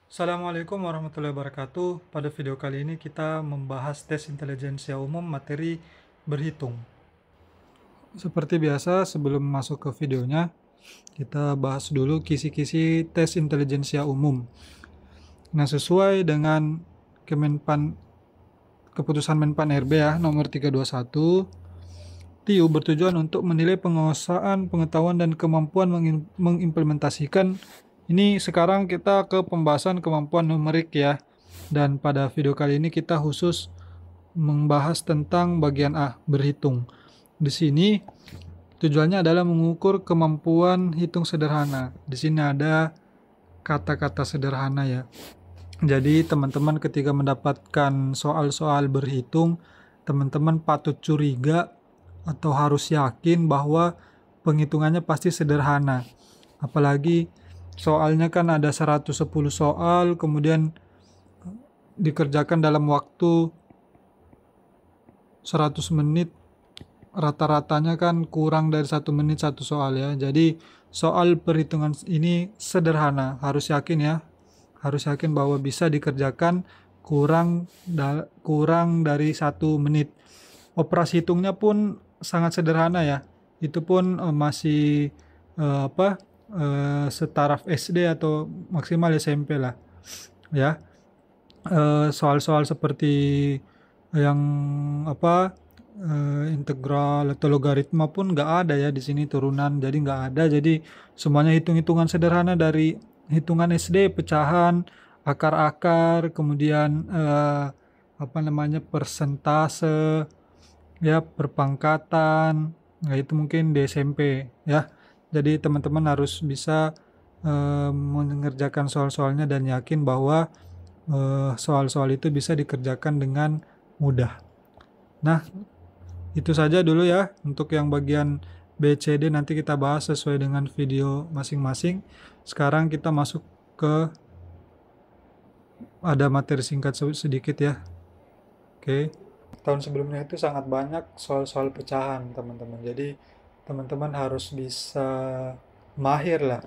Assalamualaikum warahmatullahi wabarakatuh. Pada video kali ini kita membahas tes intelijensia umum materi berhitung. Seperti biasa, sebelum masuk ke videonya, kita bahas dulu kisi-kisi tes intelijensia umum. Nah, sesuai dengan Kemenpan keputusan Menpan RB ya nomor 321, TIU bertujuan untuk menilai penguasaan pengetahuan dan kemampuan mengimplementasikan. Ini sekarang kita ke pembahasan kemampuan numerik ya. Dan pada video kali ini kita khusus membahas tentang bagian A, berhitung. Di sini tujuannya adalah mengukur kemampuan hitung sederhana. Di sini ada kata-kata sederhana ya. Jadi teman-teman ketika mendapatkan soal-soal berhitung, teman-teman patut curiga atau harus yakin bahwa penghitungannya pasti sederhana. Apalagi soalnya kan ada 110 soal, kemudian dikerjakan dalam waktu 100 menit, rata-ratanya kan kurang dari 1 menit satu soal ya. Jadi soal perhitungan ini sederhana, harus yakin ya, harus yakin bahwa bisa dikerjakan kurang dari 1 menit. Operasi hitungnya pun sangat sederhana ya, itu pun masih setaraf SD atau maksimal SMP lah ya. Soal-soal seperti yang integral atau logaritma pun nggak ada ya di sini, turunan jadi nggak ada. Jadi semuanya hitung-hitungan sederhana dari hitungan SD, pecahan, akar-akar, kemudian persentase ya, perpangkatan. Nah, itu mungkin di SMP ya. Jadi teman-teman harus bisa mengerjakan soal-soalnya dan yakin bahwa soal-soal itu bisa dikerjakan dengan mudah. Nah, itu saja dulu ya untuk yang bagian B, C, D, nanti kita bahas sesuai dengan video masing-masing. Sekarang kita masuk ke ada materi singkat sedikit ya. Oke. Tahun sebelumnya itu sangat banyak soal-soal pecahan, teman-teman. Jadi, teman-teman harus bisa mahir lah.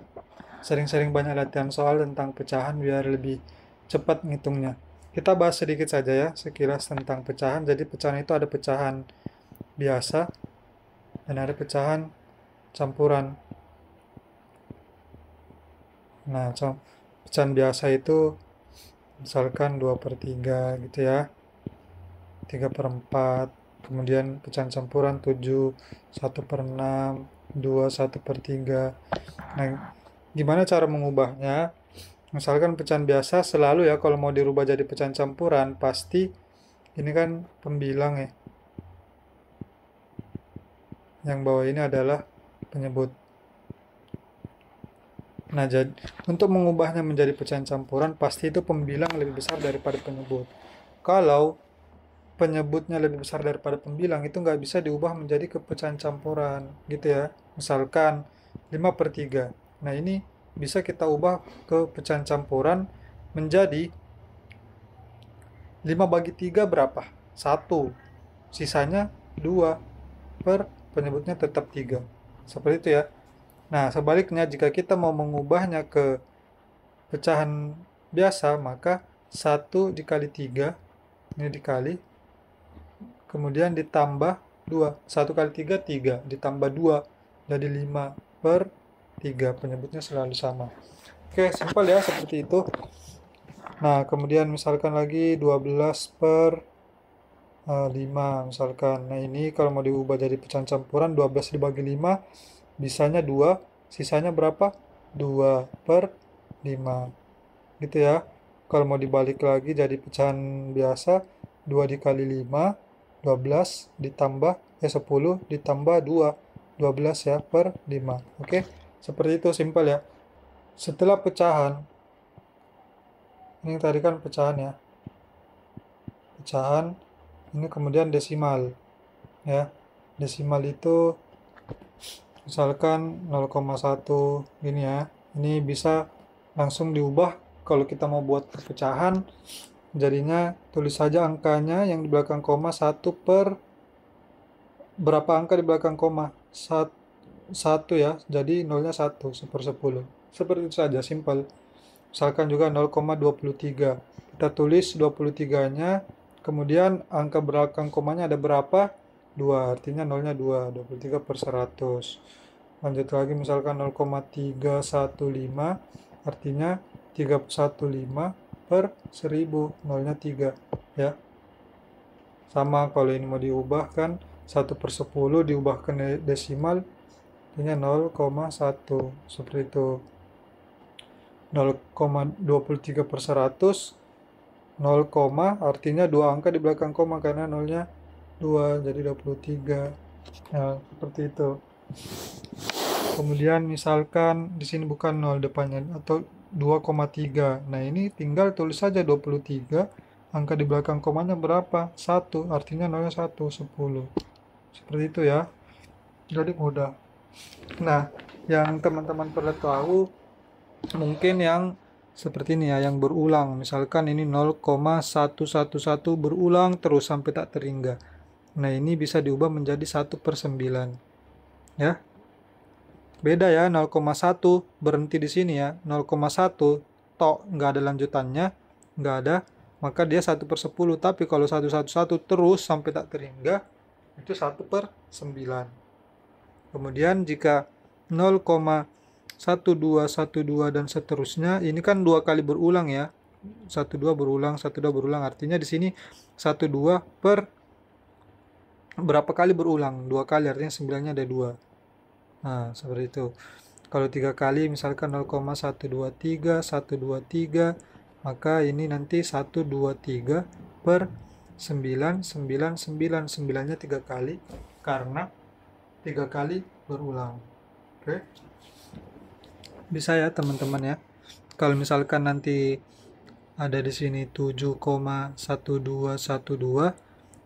Sering-sering banyak latihan soal tentang pecahan biar lebih cepat ngitungnya. Kita bahas sedikit saja ya, sekilas tentang pecahan. Jadi pecahan itu ada pecahan biasa dan ada pecahan campuran. Nah, pecahan biasa itu misalkan 2/3 gitu ya, 3/4. Kemudian pecahan campuran 7, 1/6, 2, 1/3. Nah, gimana cara mengubahnya? Misalkan pecahan biasa selalu ya, kalau mau dirubah jadi pecahan campuran, pasti ini kan pembilang ya. Yang bawah ini adalah penyebut. Nah, jadi untuk mengubahnya menjadi pecahan campuran, pasti itu pembilang lebih besar daripada penyebut. Kalau penyebutnya lebih besar daripada pembilang, itu nggak bisa diubah menjadi ke pecahan campuran, gitu ya. Misalkan 5/3. Nah, ini bisa kita ubah ke pecahan campuran menjadi 5/3 berapa? 1. Sisanya 2 per penyebutnya tetap 3. Seperti itu ya. Nah, sebaliknya jika kita mau mengubahnya ke pecahan biasa, maka 1 dikali 3, ini dikali, kemudian ditambah 2. 1 kali 3, 3. Ditambah 2, jadi 5/3. Penyebutnya selalu sama. Oke, simpel ya, seperti itu. Nah, kemudian misalkan lagi 12/5 misalkan. Nah, ini kalau mau diubah jadi pecahan campuran, 12 dibagi 5, bisanya 2, sisanya berapa? 2/5. Gitu ya. Kalau mau dibalik lagi jadi pecahan biasa, 2 dikali 5, 12 ditambah 10 ditambah 2, 12 ya per 5. Oke, seperti itu, simpel ya. Setelah pecahan, ini tadi kan pecahan ya. Pecahan, ini kemudian desimal ya. Desimal itu misalkan 0,1 gini ya. Ini bisa langsung diubah. Kalau kita mau buat pecahan, jadinya tulis saja angkanya yang di belakang koma 1 per berapa angka di belakang koma? 1 ya. Jadi nolnya 1, 1/10. Seperti itu saja, simpel. Misalkan juga 0,23. Kita tulis 23-nya, kemudian angka belakang komanya ada berapa? 2, artinya nolnya 2, 23 per 100. Lanjut lagi misalkan 0,315, artinya 315 per 1000, nolnya 3 ya. Sama kalau ini mau diubah kan 1 per 10 diubah ke desimal, artinya 0,1, seperti itu. 0,23 per 100, 0, artinya 2 angka di belakang koma karena nolnya 2, jadi 23. Nah, seperti itu. Kemudian misalkan di sini bukan 0 depannya atau 2,3. Nah, ini tinggal tulis saja 23, angka di belakang komanya berapa? 1, artinya nolnya 1, 10. Seperti itu ya. Jadi mudah. Nah, yang teman-teman perlu tahu mungkin yang seperti ini ya, yang berulang. Misalkan ini 0,111 berulang terus sampai tak terhingga. Nah, ini bisa diubah menjadi 1 per 9. Ya. Beda ya, 0,1 berhenti di sini ya. 0,1 tok nggak ada lanjutannya, nggak ada, maka dia 1 per 10. Tapi kalau 111 terus sampai tak terhingga, itu 1 per 9. Kemudian jika 0,1212 dan seterusnya, ini kan 2 kali berulang ya. 12 berulang, 12 berulang, artinya di sini 12 per berapa kali berulang? 2 kali, artinya 9-nya ada 2. Nah, seperti itu. Kalau 3 kali misalkan 0,123, 123, maka ini nanti 123 per 9, 9, 9. 9-nya 3 kali karena 3 kali berulang. Oke. Bisa ya teman-teman ya. Kalau misalkan nanti ada di sini 7,1212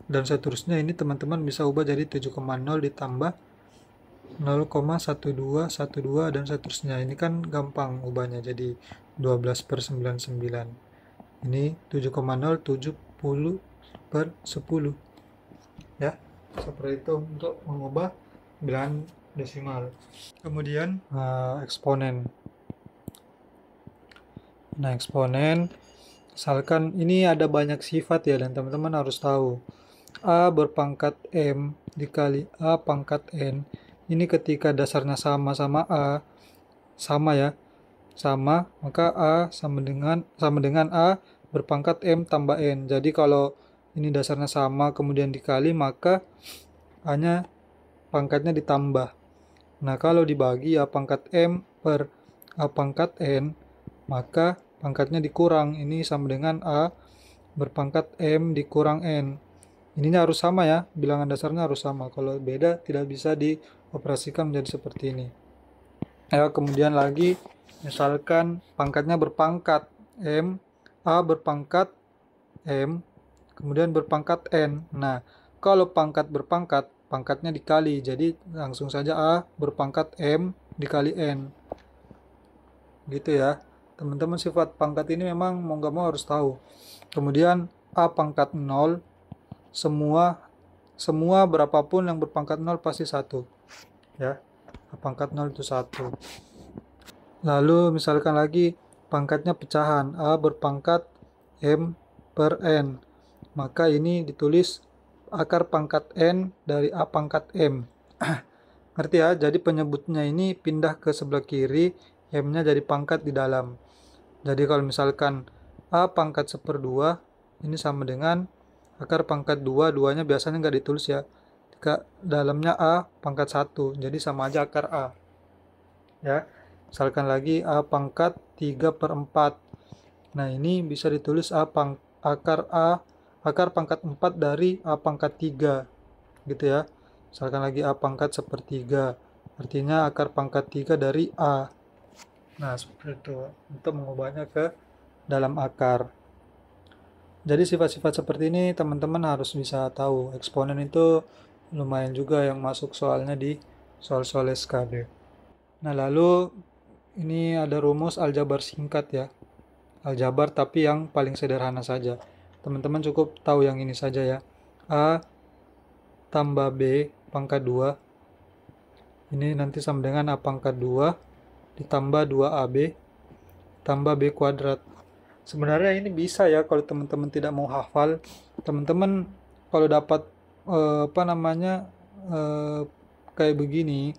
dan seterusnya, ini teman-teman bisa ubah jadi 7,0 ditambah 0,1212 dan seterusnya. Ini kan gampang ubahnya jadi 12 per 99. Ini 7,0 70 per 10 ya. Seperti itu untuk mengubah bilangan desimal. Kemudian eksponen. Nah, eksponen misalkan ini ada banyak sifat ya, dan teman-teman harus tahu. A berpangkat M dikali A pangkat N. Ini ketika dasarnya sama A, sama ya, sama, maka A sama dengan A berpangkat M tambah N. Jadi kalau ini dasarnya sama kemudian dikali, maka A-nya pangkatnya ditambah. Nah, kalau dibagi A pangkat M per A pangkat N, maka pangkatnya dikurang. Ini sama dengan A berpangkat M dikurang N. Ininya harus sama ya, bilangan dasarnya harus sama. Kalau beda tidak bisa dioperasikan menjadi seperti ini. Ya, kemudian lagi misalkan pangkatnya berpangkat M, A berpangkat M, kemudian berpangkat N. Nah, kalau pangkat berpangkat, pangkatnya dikali. Jadi langsung saja A berpangkat M dikali N. Gitu ya. Teman-teman, sifat pangkat ini memang mau nggak mau harus tahu. Kemudian A pangkat 0, semua berapapun yang berpangkat 0 pasti 1 ya. Pangkat 0 itu 1. Lalu misalkan lagi pangkatnya pecahan, A berpangkat M per N, maka ini ditulis akar pangkat N dari A pangkat M. Ngerti ya? Jadi penyebutnya ini pindah ke sebelah kiri, M-nya jadi pangkat di dalam. Jadi kalau misalkan A pangkat 1/2, ini sama dengan akar pangkat 2, 2-nya biasanya nggak ditulis ya. Dalamnya A pangkat 1, jadi sama aja akar A. Ya, misalkan lagi A pangkat 3/4. Nah, ini bisa ditulis akar pangkat 4 dari A pangkat 3. Gitu ya. Misalkan lagi A pangkat 1/3. Artinya akar pangkat 3 dari A. Nah, seperti itu. Untuk mengubahnya ke dalam akar. Jadi sifat-sifat seperti ini teman-teman harus bisa tahu. Eksponen itu lumayan juga yang masuk soalnya di soal-soal SKD. Nah, lalu ini ada rumus aljabar singkat ya. Aljabar tapi yang paling sederhana saja. Teman-teman cukup tahu yang ini saja ya. A tambah B pangkat 2. Ini nanti sama dengan A pangkat 2 ditambah 2AB tambah B kuadrat. Sebenarnya ini bisa ya kalau teman-teman tidak mau hafal. Teman-teman kalau dapat apa namanya kayak begini,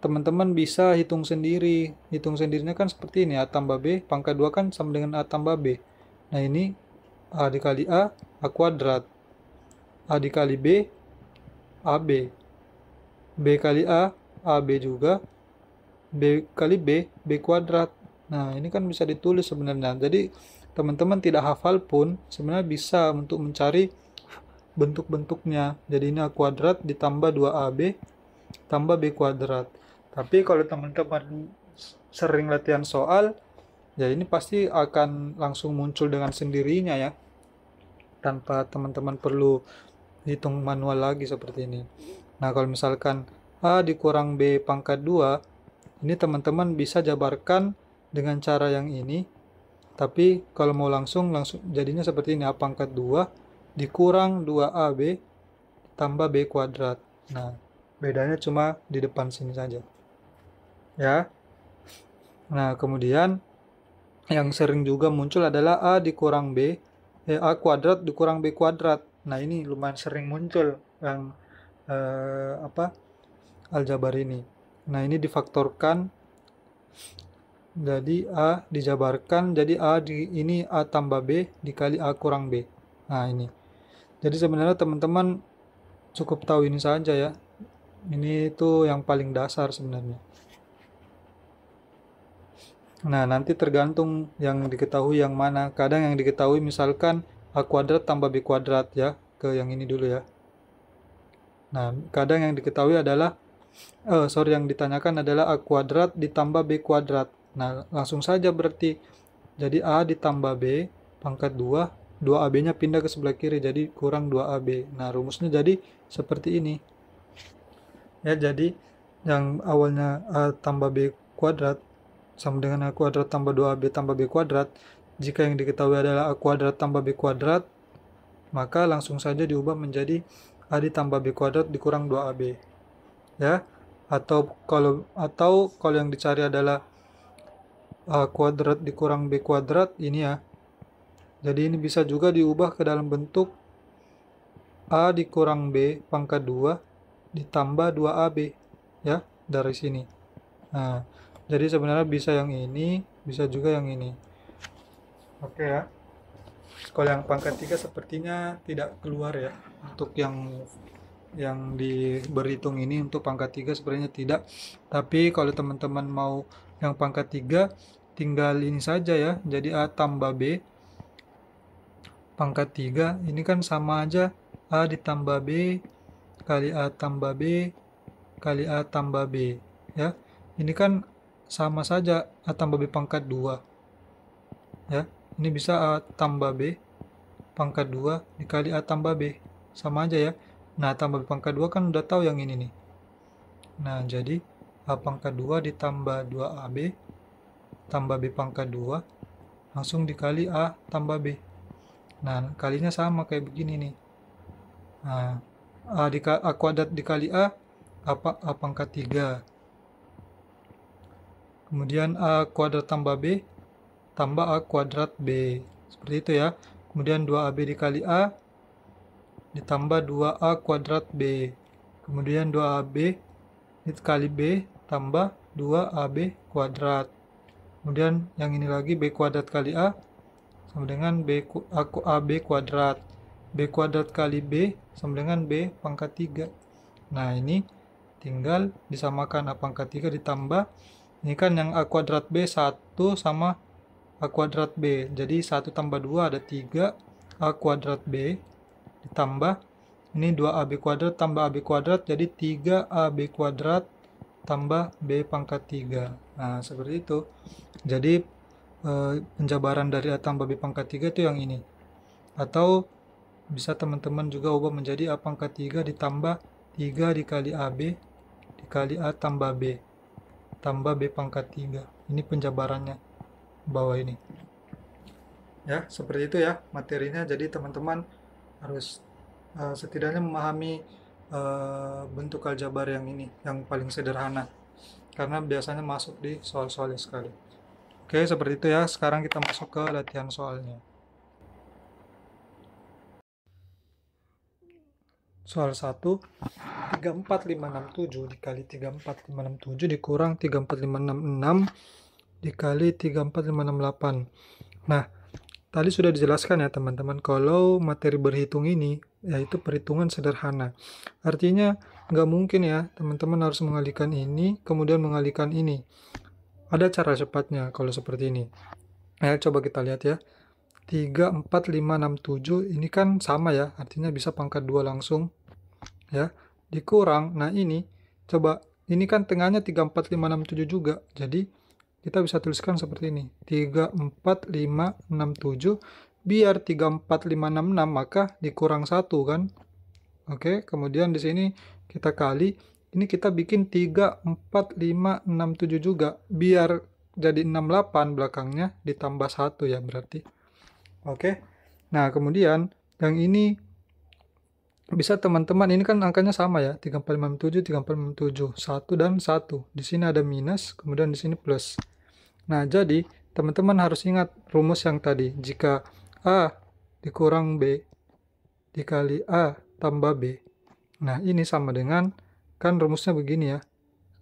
teman-teman bisa hitung sendiri. Hitung sendirinya kan seperti ini, A tambah B pangkat 2 kan sama dengan A tambah B. Nah ini A dikali A kuadrat. A dikali B, AB. B kali AB juga. B kali B, B kuadrat. Nah ini kan bisa ditulis sebenarnya. Jadi teman-teman tidak hafal pun sebenarnya bisa untuk mencari bentuk-bentuknya. Jadi ini A kuadrat ditambah 2AB tambah B kuadrat. Tapi kalau teman-teman sering latihan soal, ya ini pasti akan langsung muncul dengan sendirinya ya. Tanpa teman-teman perlu hitung manual lagi seperti ini. Nah kalau misalkan A dikurang B pangkat 2, ini teman-teman bisa jabarkan dengan cara yang ini. Tapi kalau mau langsung jadinya seperti ini, A pangkat 2 dikurang 2AB tambah B kuadrat. Nah, bedanya cuma di depan sini saja. Ya. Nah, kemudian yang sering juga muncul adalah A dikurang B, A kuadrat dikurang B kuadrat. Nah, ini lumayan sering muncul yang aljabar ini. Nah, ini difaktorkan jadi A dijabarkan jadi ini A tambah B dikali A kurang B. Nah, ini. Jadi sebenarnya teman-teman cukup tahu ini saja ya. Ini itu yang paling dasar sebenarnya. Nah, nanti tergantung yang diketahui yang mana. Kadang yang diketahui misalkan A kuadrat tambah B kuadrat ya. Ke yang ini dulu ya. Nah, kadang yang diketahui adalah yang ditanyakan adalah A kuadrat ditambah B kuadrat. Nah, langsung saja berarti. Jadi A ditambah B pangkat 2, 2AB-nya pindah ke sebelah kiri, jadi kurang 2AB. Nah, rumusnya jadi seperti ini. Ya, jadi yang awalnya A tambah B kuadrat sama dengan A kuadrat tambah 2AB tambah B kuadrat. Jika yang diketahui adalah A kuadrat tambah B kuadrat, maka langsung saja diubah menjadi A ditambah B kuadrat dikurang 2AB. Ya, atau kalau yang dicari adalah A kuadrat dikurang B kuadrat, ini ya. Jadi ini bisa juga diubah ke dalam bentuk A dikurang B pangkat 2 ditambah 2AB ya, dari sini. Nah, jadi sebenarnya bisa yang ini, bisa juga yang ini. Oke ya. Kalau yang pangkat 3 sepertinya tidak keluar ya. Untuk yang berhitung ini untuk pangkat 3 sebenarnya tidak. Tapi kalau teman-teman mau yang pangkat 3, tinggal ini saja ya. Jadi A tambah B pangkat 3 ini kan sama aja A ditambah B kali A tambah B kali A tambah B ya. Ini kan sama saja A tambah B pangkat 2 ya. Ini bisa A tambah B pangkat 2 dikali A tambah B, sama aja ya. Nah, tambah B pangkat 2 kan udah tahu yang ini nih. Nah, jadi A pangkat 2 ditambah 2AB tambah B pangkat 2 langsung dikali A tambah B. Nah, kalinya sama kayak begini nih. Nah, A kuadrat dikali A pangkat 3. Kemudian A kuadrat tambah B tambah A kuadrat B. Seperti itu ya. Kemudian 2AB dikali A ditambah 2A kuadrat B. Kemudian 2AB dikali B tambah 2AB kuadrat. Kemudian yang ini lagi B kuadrat kali A sama dengan AB kuadrat. B kuadrat kali B sama dengan B pangkat 3. Nah, ini tinggal disamakan A pangkat 3 ditambah. Ini kan yang A kuadrat B 1 sama A kuadrat B. Jadi 1 tambah 2 ada 3 A kuadrat B ditambah ini 2AB kuadrat tambah AB kuadrat jadi 3AB kuadrat tambah B pangkat 3. Nah, seperti itu. Jadi penjabaran dari A tambah B pangkat 3 itu yang ini. Atau bisa teman-teman juga ubah menjadi A pangkat 3 ditambah 3 dikali AB dikali A tambah B tambah B pangkat 3. Ini penjabarannya bawah ini. Ya, seperti itu ya materinya. Jadi teman-teman harus setidaknya memahami bentuk aljabar yang ini, yang paling sederhana. Karena biasanya masuk di soal-soal sekali. Oke, seperti itu ya. Sekarang kita masuk ke latihan soalnya. Soal 1, 34567 dikali 34567 dikurang 34566 dikali 34568. Nah, tadi sudah dijelaskan ya teman-teman, kalau materi berhitung ini yaitu perhitungan sederhana. Artinya nggak mungkin ya teman-teman harus mengalihkan ini kemudian mengalihkan ini. Ada cara cepatnya kalau seperti ini. Ya, coba kita lihat ya. 34567 ini kan sama ya, artinya bisa pangkat 2 langsung ya. Dikurang, nah ini coba, ini kan tengahnya 34567 juga. Jadi kita bisa tuliskan seperti ini. 34567 biar 34566 maka dikurang 1 kan. Oke, kemudian di sini kita kali, ini kita bikin 34567 juga biar jadi 68 belakangnya ditambah 1 ya berarti. Oke. Nah, kemudian yang ini bisa teman-teman, ini kan angkanya sama ya, 3457, 3457, 1 dan 1. Di sini ada minus, kemudian di sini plus. Nah, jadi teman-teman harus ingat rumus yang tadi. Jika A dikurang B dikali A tambah B. Nah, ini sama dengan, kan rumusnya begini ya.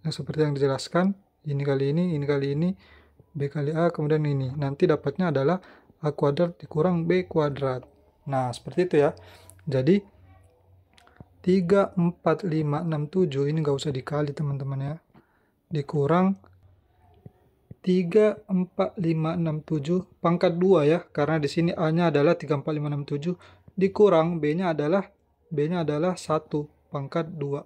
Nah, seperti yang dijelaskan, ini kali ini kali ini, B kali A, kemudian ini. Nanti dapatnya adalah A kuadrat dikurang B kuadrat. Nah, seperti itu ya. Jadi, 34567 ini nggak usah dikali teman-teman ya. Dikurang 34567 pangkat 2 ya. Karena di sini A-nya adalah 34567. Dikurang B-nya adalah 1 pangkat 2.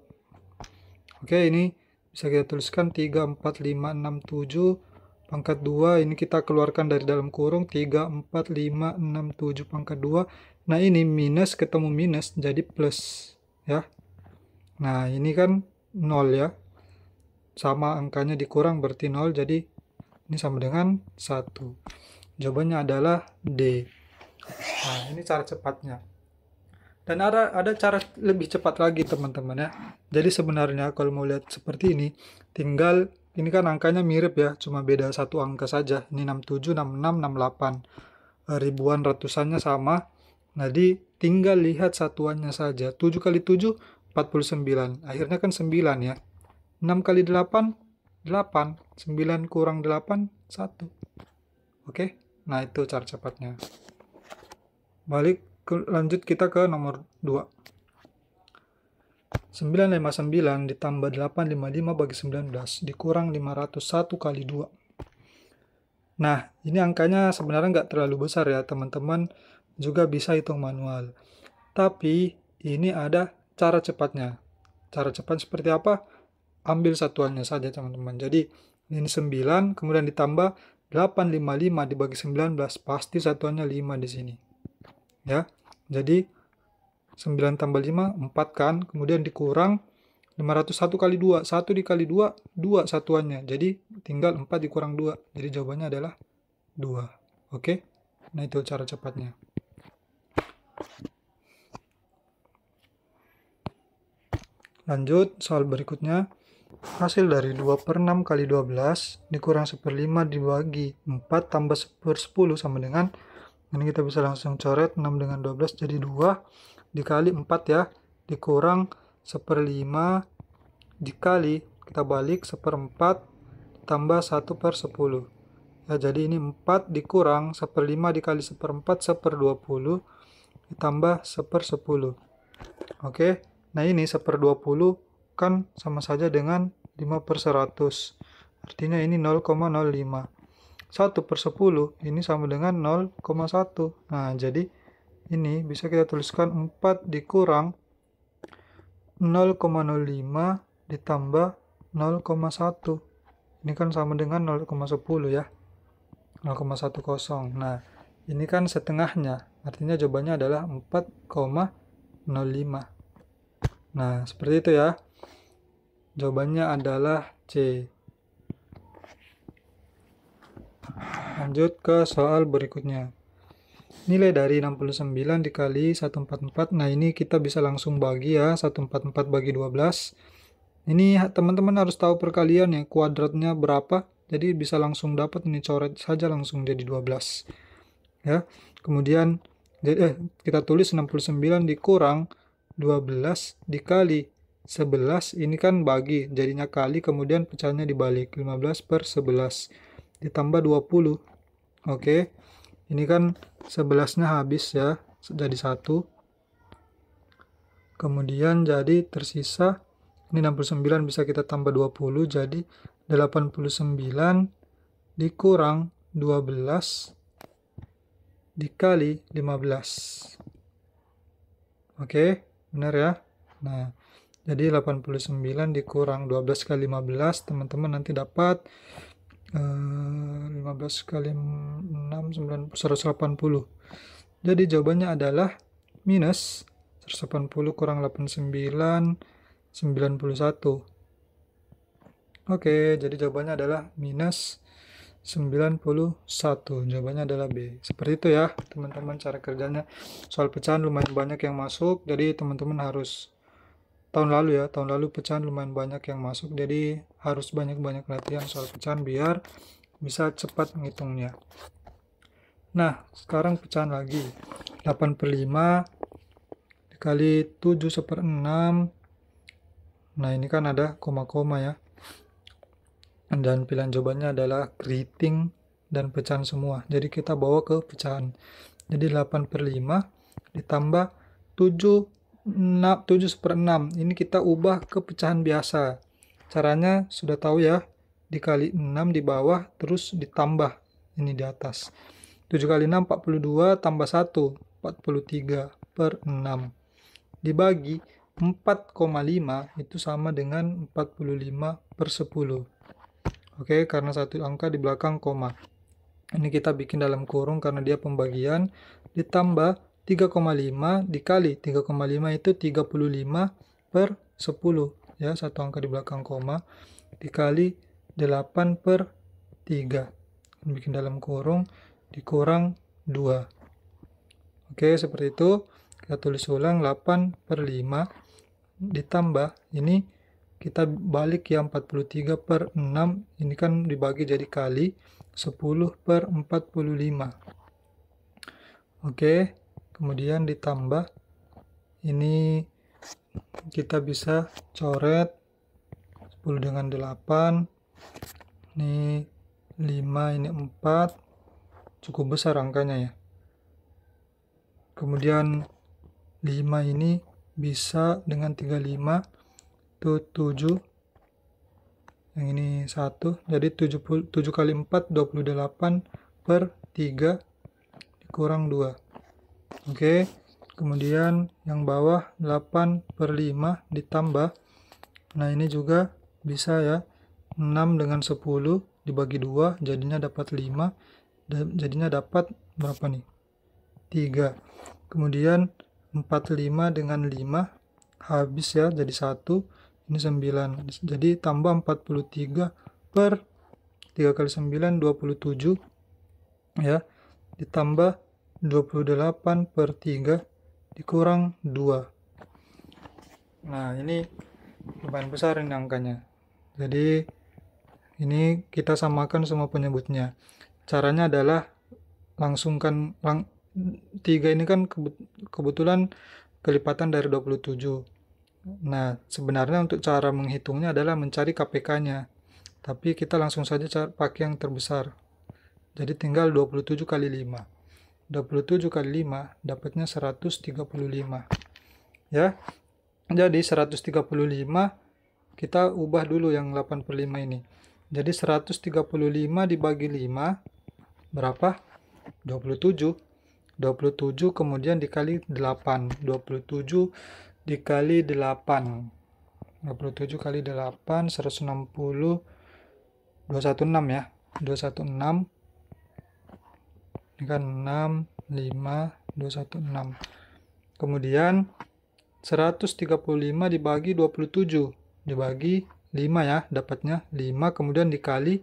Oke, ini bisa kita tuliskan 34567 pangkat 2, ini kita keluarkan dari dalam kurung 34567 pangkat 2. Nah, ini minus ketemu minus jadi plus ya. Nah, ini kan 0 ya. Sama angkanya dikurang berarti 0, jadi ini sama dengan 1. Jawabannya adalah D. Nah, ini cara cepatnya. Dan ada cara lebih cepat lagi teman-teman ya. Jadi sebenarnya kalau mau lihat seperti ini, tinggal, ini kan angkanya mirip ya, cuma beda satu angka saja. Ini 67, 66, 68. Ribuan ratusannya sama. Jadi tinggal lihat satuannya saja. 7 kali 7, 49. Akhirnya kan 9 ya. 6 kali 8, 8. 9 kurang 8, 1. Oke, nah itu cara cepatnya. Lanjut kita ke nomor 2. 959 ditambah 855 bagi 19 dikurang 501 kali 2. Nah, ini angkanya sebenarnya nggak terlalu besar ya, teman-teman juga bisa hitung manual. Tapi ini ada cara cepatnya. Cara cepat seperti apa? Ambil satuannya saja teman-teman. Jadi ini 9, kemudian ditambah 855 dibagi 19, pasti satuannya 5 di sini. Ya. Jadi 9 tambah 5, 4 kan, kemudian dikurang 501 kali 2, 1 dikali 2, 2 satuannya, jadi tinggal 4 dikurang 2, jadi jawabannya adalah 2. Oke, nah itu cara cepatnya. Lanjut, soal berikutnya, hasil dari 2/6 kali 12 dikurang 1/5 dibagi 4 tambah 1/10 sama dengan, ini kita bisa langsung coret 6 dengan 12 jadi 2 dikali 4 ya, dikurang 1/5 dikali, kita balik 1/4 tambah 1/10 ya, jadi ini 4 dikurang 1/5 dikali 1/4 1/20 ditambah 1/10. Oke, nah ini 1/20 kan sama saja dengan 5/100, artinya ini 0,05. 1/10 ini sama dengan 0,1. Nah, jadi ini bisa kita tuliskan 4 dikurang 0,05 ditambah 0,1. Ini kan sama dengan 0,10 ya. 0,10. Nah, ini kan setengahnya. Artinya jawabannya adalah 4,05. Nah, seperti itu ya. Jawabannya adalah C. Lanjut ke soal berikutnya. Nilai dari 69 dikali 144. Nah, ini kita bisa langsung bagi ya. 144 bagi 12. Ini teman-teman harus tahu perkalian ya. Kuadratnya berapa. jadi bisa langsung dapat ini, coret saja langsung jadi 12 ya. Kemudian kita tulis 69 dikurang 12 dikali 11, ini kan bagi, jadinya kali, kemudian pecahnya dibalik, 15/11 ditambah 20. Oke, ini kan 11-nya habis ya, jadi 1. Kemudian jadi tersisa, ini 69 bisa kita tambah 20, jadi 89 dikurang 12 dikali 15. Oke, benar ya? Nah, jadi 89 dikurang 12 kali 15, teman-teman nanti dapat 15 kali 6, 90, 180. Jadi jawabannya adalah minus 180 kurang 89, 91. Oke, jadi jawabannya adalah minus 91. Jawabannya adalah B. Seperti itu ya, teman-teman, cara kerjanya. Soal pecahan lumayan banyak yang masuk, jadi teman-teman harus tahun lalu pecahan lumayan banyak yang masuk, jadi harus banyak-banyak latihan soal pecahan biar bisa cepat menghitungnya. Nah, sekarang pecahan lagi. 8/5 dikali 7/6. Nah, ini kan ada koma-koma ya. Dan pilihan jawabannya adalah keriting dan pecahan semua. Jadi kita bawa ke pecahan. Jadi 8/5 ditambah 7/6. Ini kita ubah ke pecahan biasa. Caranya sudah tahu ya. Dikali 6 di bawah, terus ditambah ini di atas. 7 kali 6, 42, tambah 1, 43/6. Dibagi 4,5 itu sama dengan 45/10. Oke, karena satu angka di belakang koma. Ini kita bikin dalam kurung karena dia pembagian. Ditambah 3,5 dikali 3,5 itu 35/10 ya, satu angka di belakang koma, dikali 8/3 bikin dalam kurung dikurang 2. Oke, seperti itu. Kita tulis ulang 8/5 ditambah ini kita balik ya, 43/6, ini kan dibagi jadi kali 10/45. Oke, kemudian ditambah ini kita bisa coret 10 dengan 8, ini 5, ini 4, cukup besar angkanya ya. Kemudian 5 ini bisa dengan 35, itu 7, yang ini 1, jadi 7 kali 4, 28/3 dikurang 2. Oke, kemudian yang bawah 8/5 ditambah, nah ini juga bisa ya, 6 dengan 10 dibagi 2, jadinya dapat 5, jadinya dapat berapa nih? 3. Kemudian 45 dengan 5 habis ya, jadi 1, ini 9, jadi tambah 43 per 3 kali 9, 27 ya, ditambah 28/3 dikurang 2. Nah, ini lumayan besar ini angkanya, jadi ini kita samakan semua penyebutnya. Caranya adalah langsungkan 3 ini kan kebetulan kelipatan dari 27. Nah, sebenarnya untuk cara menghitungnya adalah mencari KPK-nya. Tapi kita langsung saja pakai yang terbesar. Jadi tinggal 27 kali 5. 27 kali 5 dapatnya 135. Ya. Jadi 135 kita ubah dulu yang 8/5 ini. Jadi 135 dibagi 5 berapa? 27. 27 kemudian dikali 8. 27 dikali 8. 27 kali 8, 160, 216 ya. 216. Ini kan 6, 5, 216. Kemudian 135 dibagi 27. Dibagi 5 ya, dapatnya 5, kemudian dikali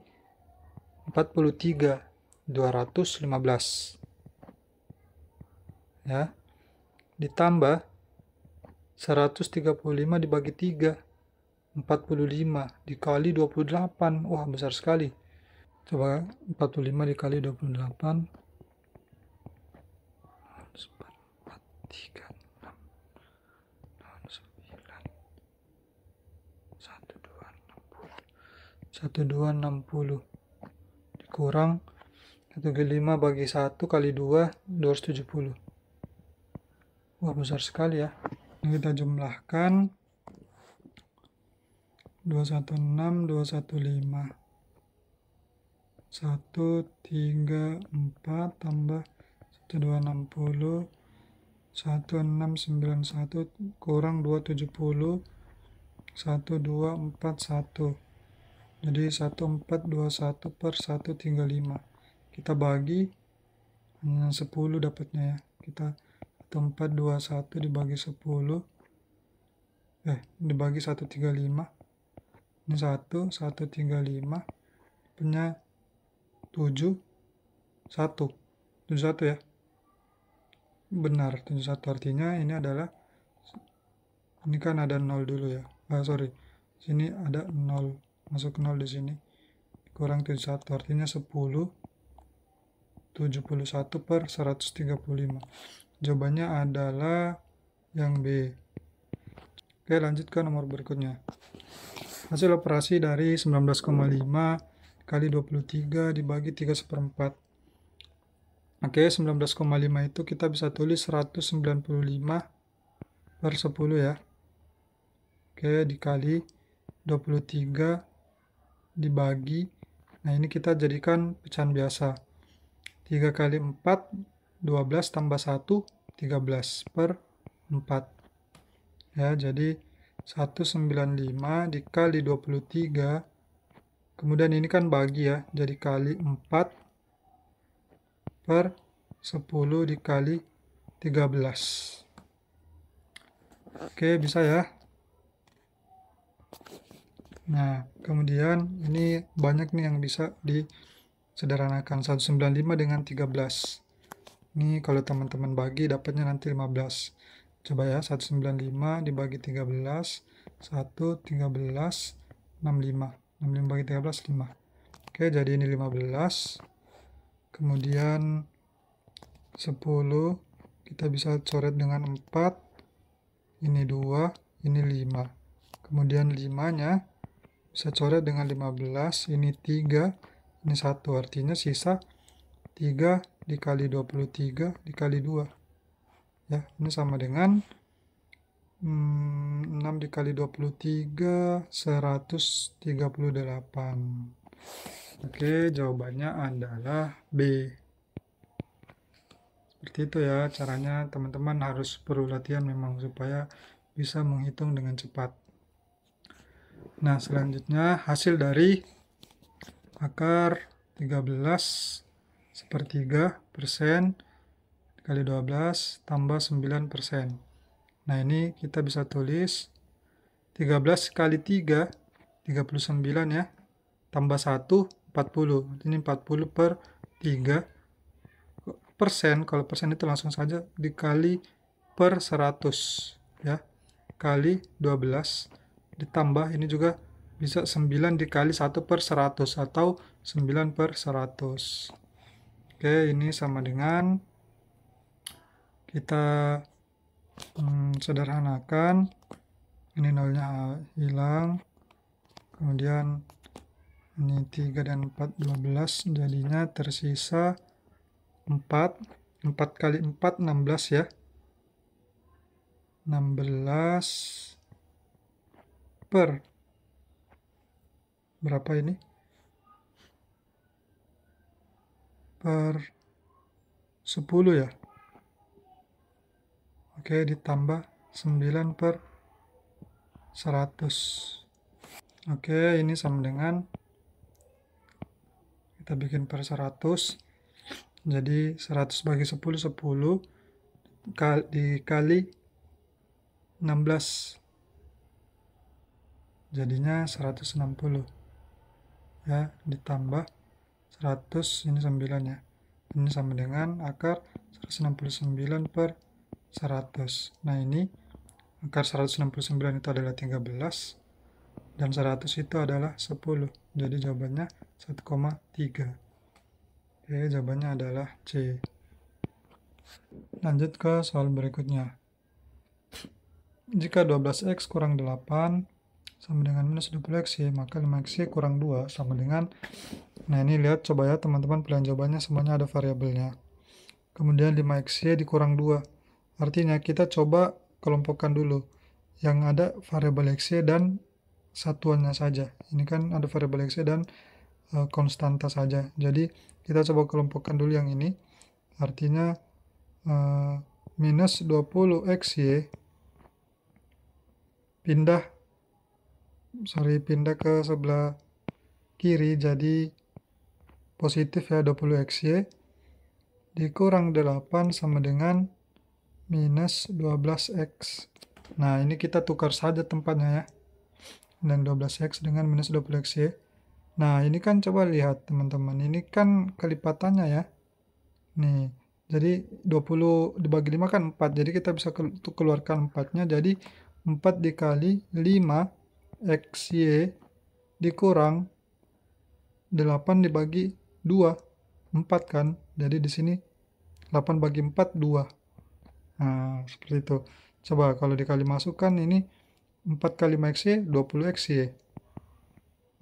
43, 215. Ya. Ditambah 135 dibagi 3, 45, dikali 28. Wah, besar sekali. Coba 45 dikali 28. 1260 dikurang 1/5 bagi 1 kali 2, 270. Wah, besar sekali ya. Ini kita jumlahkan 216, 215. 134 tambah 1260, 1691 kurang 270, 1241. Jadi 1421 per 135. Kita bagi 10 dapatnya ya. Kita 1421 dibagi 10. Dibagi 135. Ini 135 punya 71 ya. Benar, 71 artinya ini adalah, ini kan ada 0 dulu ya. Sini ada 0, masuk 0 di sini. Kurang 71 artinya 10 71 per 135. Jawabannya adalah yang B. Oke, lanjut ke nomor berikutnya. Hasil operasi dari 19,5 kali 23 dibagi 3/4. Oke, 19,5 itu kita bisa tulis 195 per 10 ya. Oke, dikali 23 dibagi. Nah, ini kita jadikan pecahan biasa. 3 kali 4, 12 tambah 1, 13 per 4. Ya, jadi 195 dikali 23. Kemudian ini kan bagi ya, jadi kali 4 per 10 dikali 13. Oke, bisa ya. Nah, kemudian ini banyak nih yang bisa disederhanakan. 195 dengan 13. Ini kalau teman-teman bagi dapatnya nanti 15. Coba ya, 195 dibagi 13. 1, 13, 65. 65 bagi 13, 5. Oke, jadi ini 15. Kemudian 10 kita bisa coret dengan 4. Ini 2, ini 5. Kemudian 5-nya bisa coret dengan 15. Ini 3, ini 1. Artinya sisa 3 dikali 23 dikali 2. Ya, ini sama dengan 6 dikali 23, 138. Oke, jawabannya adalah B. Seperti itu ya caranya, teman-teman harus perlu latihan memang supaya bisa menghitung dengan cepat. Nah, selanjutnya hasil dari akar 13 sepertiga persen kali 12 tambah 9%. Nah, ini kita bisa tulis 13 kali 3, 39 ya, tambah 1, 40. Ini 40 per 3 persen. Kalau persen itu langsung saja dikali per 100 ya, kali 12 ditambah ini juga bisa 9 dikali 1 per 100 atau 9 per 100. Oke, ini sama dengan kita sederhanakan. Ini nolnya hilang. Kemudian ini 3 dan 4, 12. Jadinya tersisa 4. 4 kali 4, 16 ya. 16 per berapa ini? Per 10 ya. Oke, ditambah 9 per 100. Oke, ini sama dengan, kita bikin per 100. Jadi 100 bagi 10, 10 dikali 16. Jadinya 160. Ya, ditambah 100, ini 9 ya. Ini sama dengan akar 169 per 100. Nah, ini akar 169 itu adalah 13 dan 100 itu adalah 10. Jadi jawabannya 1,3. Oke, jawabannya adalah C. Lanjut ke soal berikutnya. Jika 12x kurang 8 sama dengan minus 20x, maka 5x kurang 2 sama dengan... Nah, ini lihat coba ya teman-teman, pilihan jawabannya semuanya ada variabelnya. Kemudian 5x dikurang 2. Artinya kita coba kelompokkan dulu. Yang ada variabel x dan satuannya saja. Ini kan ada variabel x dan konstanta saja. Jadi kita coba kelompokkan dulu yang ini. Artinya minus 20xy pindah ke sebelah kiri jadi positif ya, 20xy dikurang 8 sama dengan minus 12x. Nah, ini kita tukar saja tempatnya ya. Dan 12x dengan minus 20xy. Nah, ini kan coba lihat teman-teman. Ini kan kelipatannya ya. Nih, jadi 20 dibagi 5 kan 4. Jadi kita bisa keluarkan 4-nya. Jadi 4 dikali 5xy dikurang 8 dibagi 2. 4 kan. Jadi di sini 8 bagi 4, 2. Nah, seperti itu. Coba kalau dikali masukkan ini 4 kali 5xy, 20xy.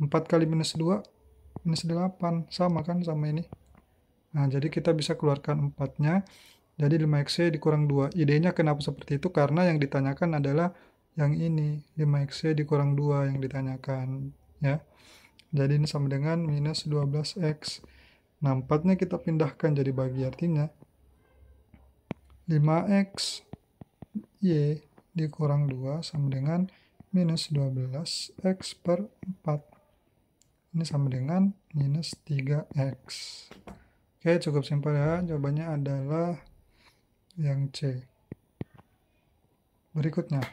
4 kali minus 2, minus 8. Sama kan sama ini. Nah, jadi kita bisa keluarkan 4-nya. Jadi 5xy dikurang 2. Idenya kenapa seperti itu? Karena yang ditanyakan adalah yang ini. 5xy dikurang 2 yang ditanyakan. Ya. Jadi ini sama dengan minus 12x. Nah, 4-nya kita pindahkan jadi bagi. Artinya 5x y dikurang 2 sama dengan minus 12x per 4. Ini sama dengan minus 3x. Oke, cukup simpel ya. Jawabannya adalah yang C. Berikutnya.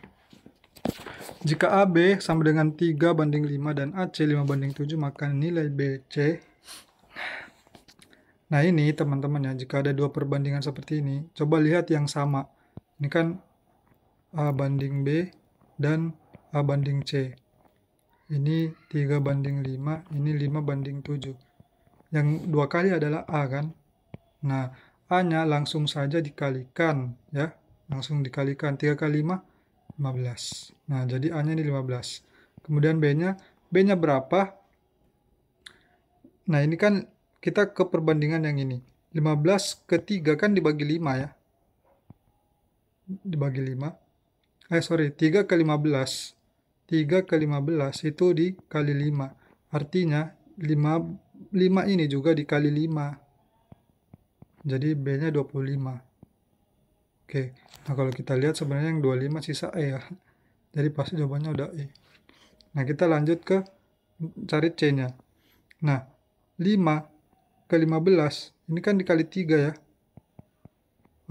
Jika AB sama dengan 3/5 dan AC 5/7, maka nilai BC. Nah, ini teman-teman ya, jika ada dua perbandingan seperti ini, coba lihat yang sama. Ini kan A banding B dan A banding C. Ini 3/5, ini 5/7. Yang dua kali adalah A kan. Nah, A-nya langsung saja dikalikan ya. Langsung dikalikan 3 kali 5, 15. Nah, jadi A-nya ini 15. Kemudian B-nya berapa? Nah, ini kan kita ke perbandingan yang ini. 15 ke 3 kan dibagi 5 ya. Dibagi 5. 3 ke 15. 3 ke 15 itu dikali 5. Artinya 5 ini juga dikali 5. Jadi B-nya 25. Oke. Nah, kalau kita lihat sebenarnya yang 25 sisa E ya. Jadi pasti jawabannya udah E. Nah, kita lanjut ke cari C-nya. Nah, 5 ke 15. Ini kan dikali 3 ya.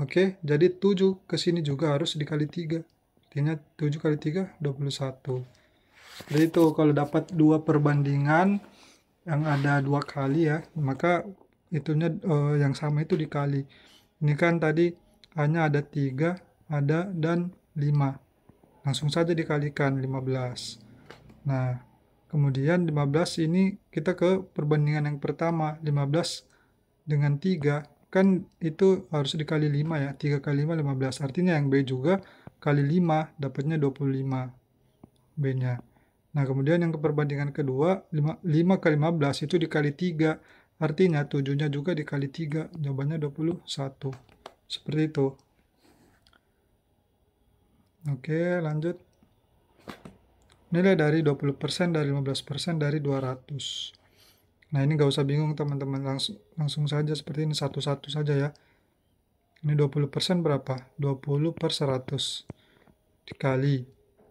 Oke, jadi 7 ke sini juga harus dikali 3. Artinya 7 kali 3, 21. Jadi itu kalau dapat dua perbandingan yang ada dua kali ya, maka itunya yang sama itu dikali. Ini kan tadi A-nya ada 3, ada dan 5. Langsung saja dikalikan 15. Nah, kemudian 15 ini kita ke perbandingan yang pertama. 15 dengan 3 kan itu harus dikali 5 ya. 3 kali 5, 15. Artinya yang B juga kali 5 dapatnya 25 B-nya. Nah, kemudian yang ke perbandingan kedua 5 kali 15 itu dikali 3. Artinya 7-nya juga dikali 3. Jawabannya 21. Seperti itu. Oke, lanjut. Nilai dari 20% dari 15% dari 200. Nah, ini nggak usah bingung teman-teman. Langsung saja seperti ini. Satu-satu saja ya. Ini 20% berapa? 20 per 100. Dikali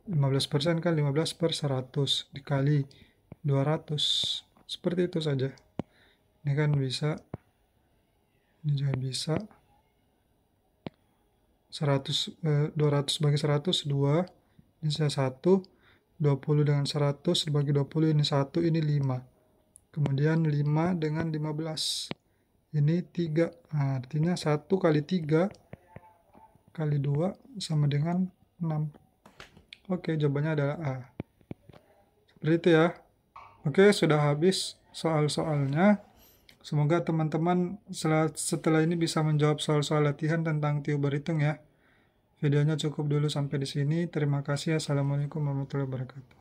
15% kan 15 per 100. Dikali 200. Seperti itu saja. Ini kan bisa. Ini juga bisa. 200 bagi 100, 2. Ini saya 1. 20 dengan 100 dibagi 20, ini 1, ini 5. Kemudian 5 dengan 15. Ini 3. Nah, artinya 1 kali 3 kali 2 sama dengan 6. Oke, jawabannya adalah A. Seperti itu ya. Oke, sudah habis soal-soalnya. Semoga teman-teman setelah ini bisa menjawab soal-soal latihan tentang tiup berhitung ya. Videonya cukup dulu sampai di sini. Terima kasih. Assalamualaikum warahmatullahi wabarakatuh.